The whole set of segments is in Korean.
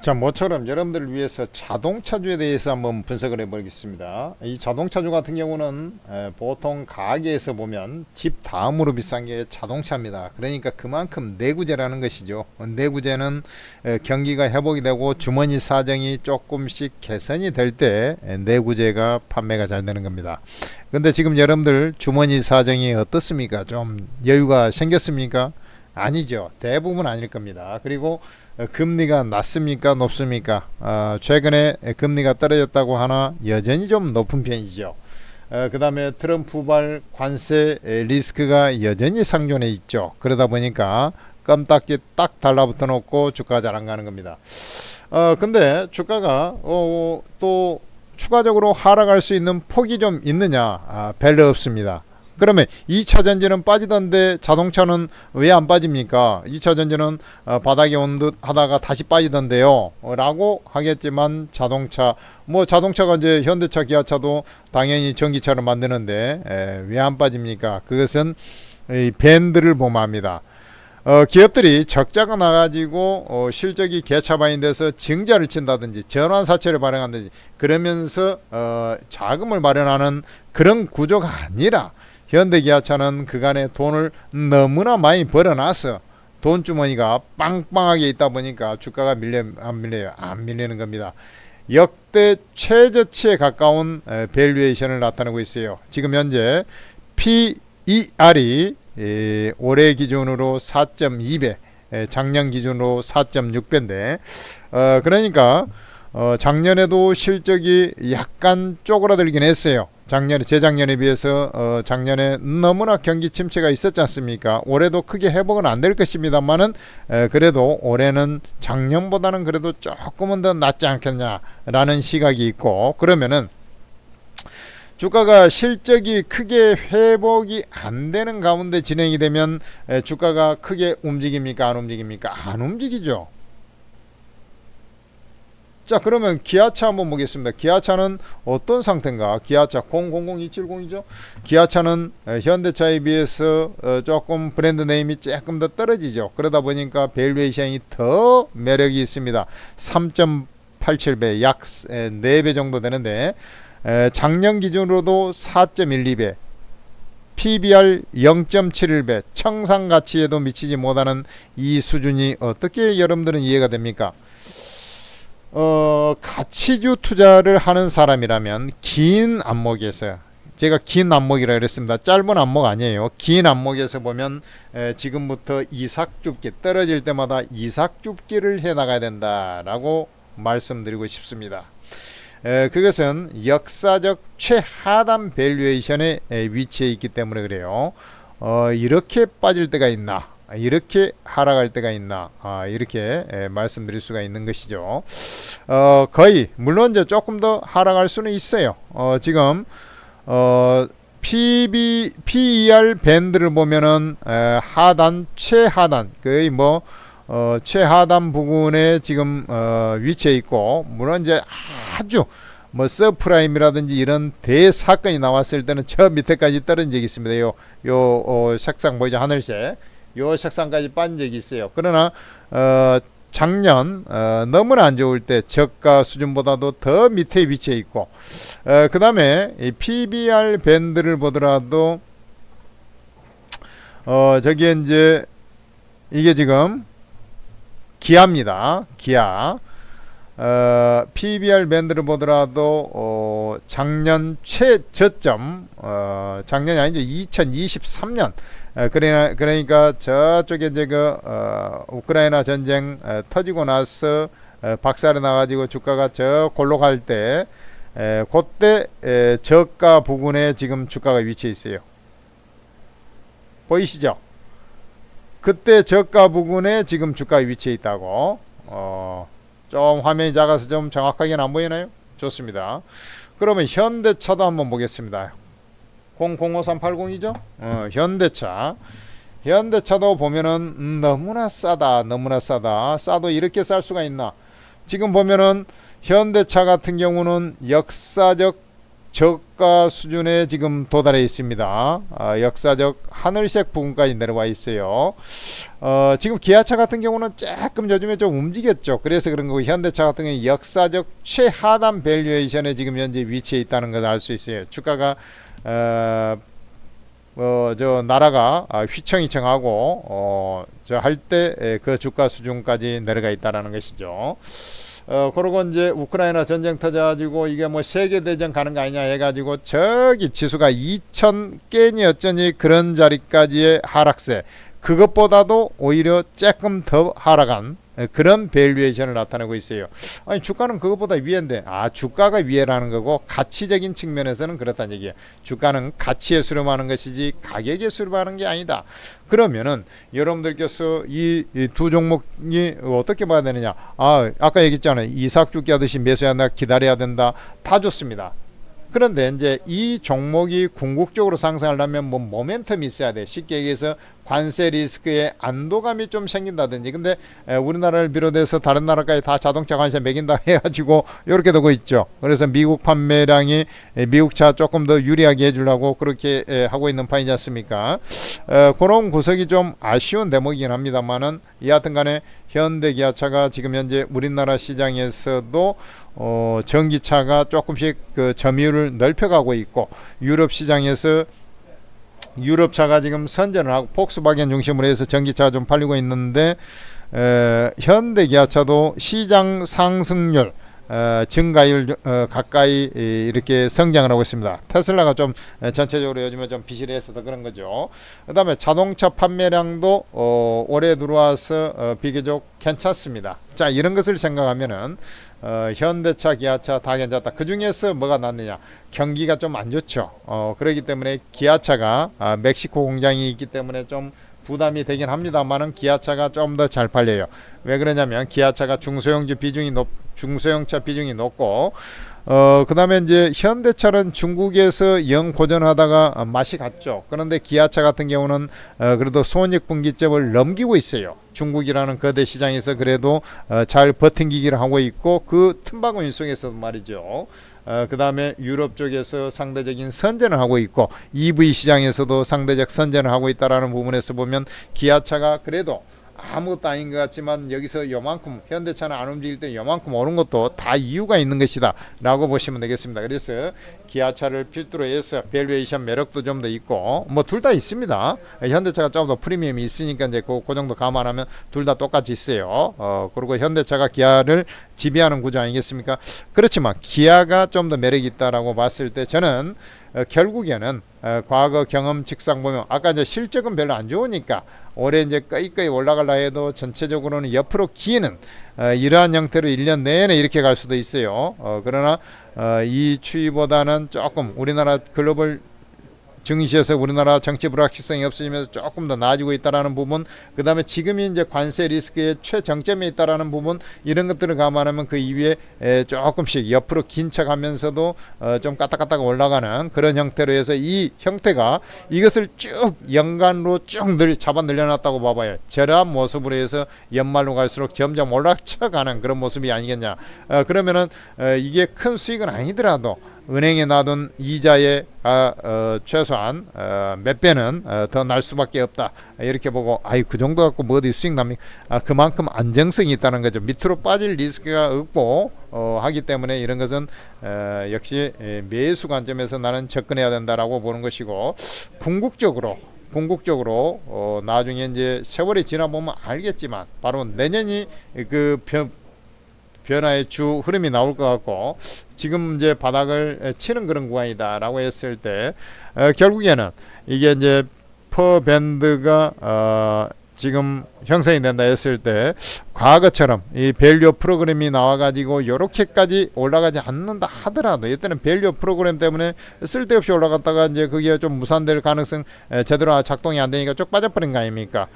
자, 모처럼 여러분들을 위해서 자동차주에 대해서 한번 분석을 해보겠습니다. 이 자동차주 같은 경우는 보통 가게에서 보면 집 다음으로 비싼 게 자동차입니다. 그러니까 그만큼 내구재라는 것이죠. 내구재는 경기가 회복이 되고 주머니 사정이 조금씩 개선이 될 때 내구재가 판매가 잘 되는 겁니다. 근데 지금 여러분들 주머니 사정이 어떻습니까? 좀 여유가 생겼습니까? 아니죠. 대부분 아닐 겁니다. 그리고 금리가 낮습니까? 높습니까? 최근에 금리가 떨어졌다고 하나 여전히 좀 높은 편이죠. 그 다음에 트럼프발 관세 리스크가 여전히 상존해 있죠. 그러다 보니까 껌딱지 딱 달라붙어 놓고 주가가 잘 안 가는 겁니다. 근데 주가가 또 추가적으로 하락할 수 있는 폭이 좀 있느냐? 별로 없습니다. 그러면 2차 전지는 빠지던데 자동차는 왜 안 빠집니까? 2차 전지는 바닥에 온 듯 하다가 다시 빠지던데요 라고 하겠지만 자동차가 이제 현대차 기아차도 당연히 전기차를 만드는데 왜 안 빠집니까? 그것은 이 밴드를 보면 기업들이 적자가 나가지고 실적이 개차반이 돼서 증자를 친다든지 전환사채를 발행한다든지 그러면서 자금을 마련하는 그런 구조가 아니라 현대기아차는 그간에 돈을 너무나 많이 벌어놔서 돈 주머니가 빵빵하게 있다 보니까 주가가 안 밀리는 겁니다. 역대 최저치에 가까운 밸류에이션을 나타내고 있어요. 지금 현재 PER이 올해 기준으로 4.2배, 작년 기준으로 4.6배인데 그러니까 작년에도 실적이 약간 쪼그라들긴 했어요. 재작년에 비해서 작년에 너무나 경기 침체가 있었지 않습니까? 올해도 크게 회복은 안 될 것입니다만은 그래도 올해는 작년보다는 그래도 조금은 더 낫지 않겠냐라는 시각이 있고, 그러면은 주가가 실적이 크게 회복이 안 되는 가운데 진행이 되면 주가가 크게 움직입니까? 안 움직입니까? 안 움직이죠. 자, 그러면 기아차 한번 보겠습니다. 기아차는 어떤 상태인가? 기아차 000270이죠. 기아차는 현대차에 비해서 조금 브랜드 네임이 조금 더 떨어지죠. 그러다 보니까 밸류에이션이 더 매력이 있습니다. 3.87배, 약 4배 정도 되는데 작년 기준으로도 4.12배, PBR 0.71배, 청산가치에도 미치지 못하는 이 수준이 어떻게 여러분들은 이해가 됩니까? 가치주 투자를 하는 사람이라면 긴 안목에서, 제가 긴 안목이라 그랬습니다. 짧은 안목 아니에요. 긴 안목에서 보면 지금부터 이삭줍기, 떨어질 때마다 이삭줍기를 해 나가야 된다라고 말씀드리고 싶습니다. 그것은 역사적 최하단 밸류에이션에 위치해 있기 때문에 그래요. 이렇게 빠질 때가 있나, 이렇게 하락할 때가 있나, 이렇게 말씀드릴 수가 있는 것이죠. 거의 물론 이제 조금 더 하락할 수는 있어요. 지금 PER 밴드를 보면은 하단, 최하단, 거의 최하단 부분에 지금 위치해 있고, 물론 이제 아주 서프라임이라든지 이런 대사건이 나왔을 때는 저 밑에까지 떨어진 적이 있습니다. 요 색상 보이죠? 하늘색. 요 색상까지 빠진 적이 있어요. 그러나 작년 너무나 안 좋을 때 저가 수준보다도 더 밑에 위치해 있고, 그 다음에 PBR 밴드를 보더라도 저기에 이제 이게 지금 기아입니다. 기아. PBR 밴드를 보더라도 작년 최저점, 작년이 아니죠, 2023년. 그러니까 저쪽에 이제 우크라이나 전쟁 터지고 나서 박살이 나가지고 주가가 저 골로 갈 때, 그때 저가 부근에 지금 주가가 위치해 있어요. 보이시죠? 그때 저가 부근에 지금 주가가 위치해 있다고. 좀 화면이 작아서 좀 정확하게는 안 보이나요? 좋습니다. 그러면 현대차도 한번 보겠습니다. 005380이죠? 현대차도 보면은 너무나 싸다. 싸도 이렇게 쌀 수가 있나? 지금 보면은 현대차 같은 경우는 역사적 저가 수준에 지금 도달해 있습니다. 역사적 하늘색 부분까지 내려와 있어요. 지금 기아차 같은 경우는 조금 요즘에 좀 움직였죠. 그래서 그런 거고, 현대차 같은 경우는 역사적 최하단 밸류에이션에 지금 현재 위치해 있다는 것을 알 수 있어요. 주가가 저 나라가 휘청휘청하고 저 할 때 그 주가 수준까지 내려가 있다라는 것이죠. 그러고 이제 우크라이나 전쟁 터져가지고 이게 뭐 세계대전 가는 거 아니냐 해가지고 저기 지수가 2000개니 어쩌니 그런 자리까지의 하락세, 그것보다도 오히려 조금 더 하락한 그런 밸류에이션을 나타내고 있어요. 아니 주가는 그것보다 위인데, 주가가 위에라는 거고, 가치적인 측면에서는 그렇다는 얘기예요. 주가는 가치에 수렴하는 것이지 가격에 수렴하는 게 아니다. 그러면은 여러분들께서 이 두 종목이 어떻게 봐야 되느냐? 아까 얘기했잖아요. 이삭죽기 하듯이 매수해야 된다, 기다려야 된다, 다 좋습니다. 그런데 이제 이 종목이 궁극적으로 상승하려면 뭐 모멘텀이 있어야 돼. 쉽게 얘기해서 관세 리스크에 안도감이 좀 생긴다든지. 근데 우리나라를 비롯해서 다른 나라까지 다 자동차 관세 매긴다 해가지고 이렇게 되고 있죠. 그래서 미국 판매량이 미국 차 조금 더 유리하게 해주려고 그렇게 하고 있는 판이지 않습니까? 그런 구석이 좀 아쉬운 대목이긴 합니다만은, 여하튼 간에 현대기아차가 지금 현재 우리나라 시장에서도 전기차가 조금씩 그 점유율을 넓혀가고 있고, 유럽 시장에서 유럽차가 지금 선전을 하고 폭스바겐 중심으로 해서 전기차가 좀 팔리고 있는데, 현대기아차도 시장 상승률 증가율 가까이 이렇게 성장을 하고 있습니다. 테슬라가 좀 전체적으로 요즘에 좀 비실이 해서 그런 거죠. 그 다음에 자동차 판매량도 올해 들어와서 비교적 괜찮습니다. 자, 이런 것을 생각하면은 현대차, 기아차 다 괜찮다. 그 중에서 뭐가 낫느냐? 경기가 좀 안 좋죠. 그렇기 때문에 기아차가 멕시코 공장이 있기 때문에 좀 부담이 되긴 합니다만은 기아차가 좀 더 잘 팔려요. 왜 그러냐면 기아차가 중소형차 비중이 높고, 그 다음에 이제 현대차는 중국에서 영고전하다가 맛이 갔죠. 그런데 기아차 같은 경우는 그래도 손익분기점을 넘기고 있어요. 중국이라는 거대 시장에서 그래도 잘 버팅기기를 하고 있고, 그 틈바구니 속에서도 말이죠. 그 다음에 유럽 쪽에서 상대적인 선전을 하고 있고, EV 시장에서도 상대적 선전을 하고 있다라는 부분에서 보면 기아차가 그래도 아무것도 아닌 것 같지만 여기서 요만큼, 현대차는 안 움직일 때 요만큼 오른 것도 다 이유가 있는 것이다 라고 보시면 되겠습니다. 그래서 기아차를 필두로 해서 밸류에이션 매력도 좀 더 있고, 뭐 둘 다 있습니다. 현대차가 좀 더 프리미엄이 있으니까 이제 그 정도 감안하면 둘 다 똑같이 있어요. 그리고 현대차가 기아를 지배하는 구조 아니겠습니까? 그렇지만 기아가 좀 더 매력이 있다라고 봤을 때, 저는 결국에는 과거 경험 직상 보면 아까 이제 실적은 별로 안 좋으니까 올해 이제 거의 올라가려 해도 전체적으로는 옆으로 기는 이러한 형태로 1년 내내 이렇게 갈 수도 있어요. 그러나 이 추이보다는 조금 우리나라 글로벌 증시에서 우리나라 정치 불확실성이 없어지면서 조금 더 나아지고 있다라는 부분, 그 다음에 지금이 이제 관세 리스크의 최정점에 있다라는 부분, 이런 것들을 감안하면 그 이후에 조금씩 옆으로 긴 척하면서도 좀 까딱까딱 올라가는 그런 형태로 해서, 이 형태가 이것을 쭉 연간으로 쭉 잡아 늘려놨다고 봐봐요. 저러한 모습으로 해서 연말로 갈수록 점점 올라쳐가는 그런 모습이 아니겠냐. 그러면은 이게 큰 수익은 아니더라도 은행에 놔둔 이자의 최소한 몇 배는 더 날 수밖에 없다, 이렇게 보고, 그 정도 갖고 뭐 어디 수익 납니까? 그만큼 안정성이 있다는 거죠. 밑으로 빠질 리스크가 없고 하기 때문에 이런 것은 역시 매수 관점에서 나는 접근해야 된다라고 보는 것이고, 궁극적으로 나중에 이제 세월이 지나보면 알겠지만 바로 내년이 그 변화의 주 흐름이 나올 것 같고, 지금 이제 바닥을 치는 그런 구간이다라고 했을 때, 결국에는 이게 이제 퍼밴드가 지금 형성이 된다 했을 때, 과거처럼 이 밸류 프로그램이 나와가지고 요렇게까지 올라가지 않는다 하더라도, 이때는 밸류 프로그램 때문에 쓸데없이 올라갔다가 이제 그게 좀 무산될 가능성, 제대로 작동이 안 되니까 쭉 빠져버린 거 아닙니까?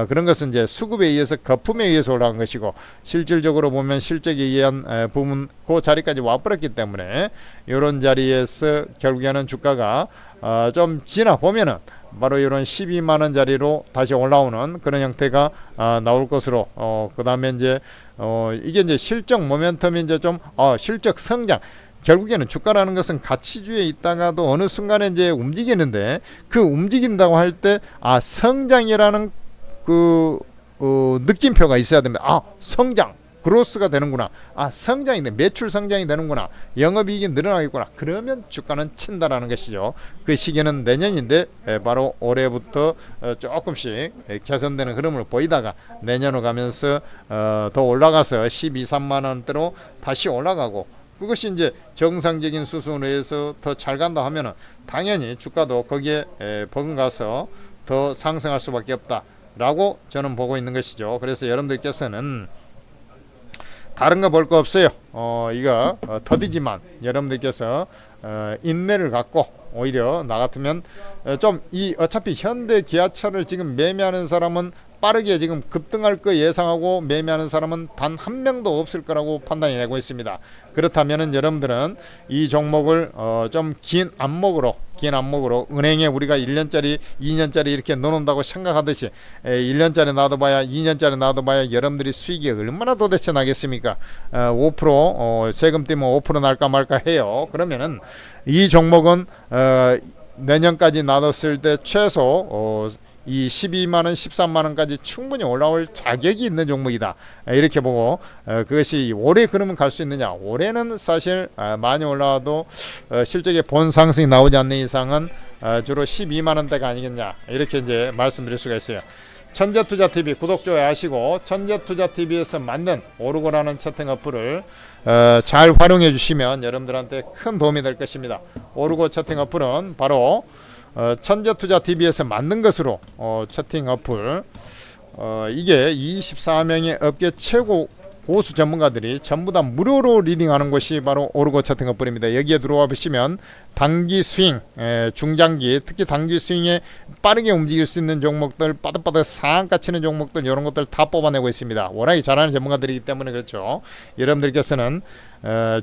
그런 것은 이제 수급에 의해서, 거품에 의해서 올라간 것이고, 실질적으로 보면 실적에 의한 부분 그 자리까지 와버렸기 때문에, 이런 자리에서 결국에는 주가가 좀 지나 보면은 바로 이런 12만원 자리로 다시 올라오는 그런 형태가 나올 것으로, 그 다음에 이제 이게 이제 실적 모멘텀이 이제 좀 실적 성장, 결국에는 주가라는 것은 가치주에 있다가도 어느 순간에 이제 움직이는데, 그 움직인다고 할 때 성장이라는 그 느낌표가 있어야 됩니다. 성장, 그로스가 되는구나. 성장이네, 매출 성장이 되는구나, 영업이익이 늘어나겠구나. 그러면 주가는 친다라는 것이죠. 그 시기는 내년인데 바로 올해부터 조금씩 개선되는 흐름을 보이다가 내년으로 가면서 더 올라가서 12, 3만 원대로 다시 올라가고, 그것이 이제 정상적인 수순으로 해서 더 잘 간다 하면은 당연히 주가도 거기에 버금가서 더 상승할 수밖에 없다라고 저는 보고 있는 것이죠. 그래서 여러분들께서는 다른 거 볼 거 없어요. 이거 더디지만 여러분들께서 인내를 갖고, 오히려 나 같으면 좀 어차피 현대 기아차를 지금 매매하는 사람은 빠르게 지금 급등할 거 예상하고 매매하는 사람은 단 한 명도 없을 거라고 판단이 되고 있습니다. 그렇다면은 여러분들은 이 종목을 좀 긴 안목으로 은행에 우리가 1년짜리 2년짜리 이렇게 넣어놓는다고 생각하듯이 1년짜리 놔둬봐야 2년짜리 놔둬봐야 여러분들이 수익이 얼마나 도대체 나겠습니까? 5% 세금 떼면 5% 날까 말까 해요. 그러면은 이 종목은 내년까지 놔뒀을 때 최소 이 12만원 13만원까지 충분히 올라올 자격이 있는 종목이다, 이렇게 보고 그것이 올해 그러면 갈 수 있느냐. 올해는 사실 많이 올라와도 실적에 본 상승이 나오지 않는 이상은 주로 12만원대가 아니겠냐, 이렇게 이제 말씀드릴 수가 있어요. 천재투자TV 구독, 좋아요 하시고, 천재투자TV에서 만든 오르고라는 채팅 어플을 잘 활용해 주시면 여러분들한테 큰 도움이 될 것입니다. 오르고 채팅 어플은 바로 천재투자TV에서 만든 것으로 채팅 어플, 이게 24명의 업계 최고 고수 전문가들이 전부 다 무료로 리딩하는 곳이 바로 오르고 채팅 어플입니다. 여기에 들어와 보시면 단기 스윙, 중장기, 특히 단기 스윙에 빠르게 움직일 수 있는 종목들, 빠듯빠듯 상한가 치는 종목들, 이런 것들 다 뽑아내고 있습니다. 워낙에 잘하는 전문가들이기 때문에 그렇죠. 여러분들께서는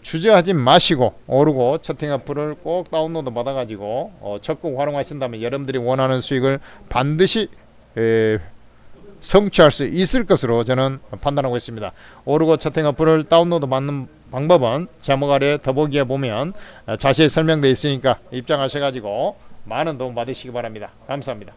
주저하지 마시고 오르고 채팅 어플을 꼭 다운로드 받아가지고 적극 활용하신다면 여러분들이 원하는 수익을 반드시 성취할 수 있을 것으로 저는 판단하고 있습니다. 오르고 채팅 어플을 다운로드 받는 방법은 제목 아래 더보기에 보면 자세히 설명되어 있으니까 입장하셔가지고 많은 도움 받으시기 바랍니다. 감사합니다.